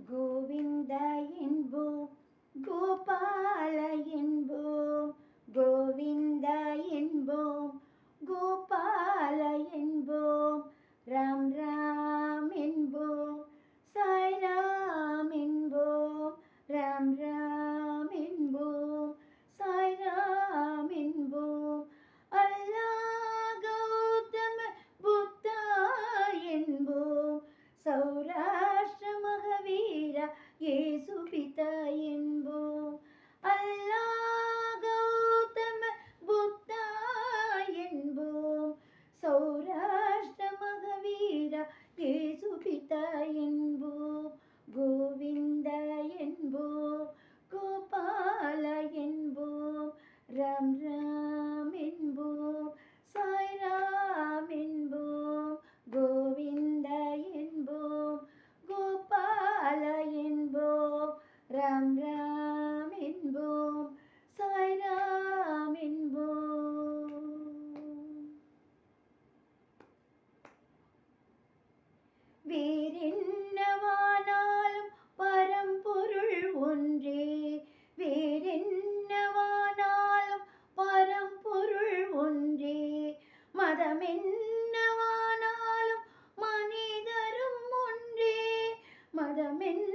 கோவிந்த என்போம், கோபால என்போம், கோவிந்த என்போம், கோபால என்போம், ராம் ராம் என்போம், சாய் ராம் என்போம், ராம் ராம் என்போம், சாய் ராம் என்போம், அல்லாஹ் கௌதம புத்தா என்போம், சௌராஷ்டிர மகவீரா இயேசு பிதா என்போம், அல்லாஹ் கௌதம புத்தா என்போம், சௌராஷ்டிர மகவீரா இயேசு பிதா என்போம், கோவிந்த என்போம், கோபால என்போம், ராம் ராம் என்போம், சாய் ராம் என்போம், கோவிந்த என்போம், கோபால என்போம், ராம் ராம் என்போம், சாய் ராம் என்போம். வேறென்னவானாலும் பரம்பொருள் ஒன்றே, வேறென்னவானாலும் பரம்பொருள் ஒன்றே, மதமென்னவானாலும் மனிதரும் ஒன்றே, மதமென்ன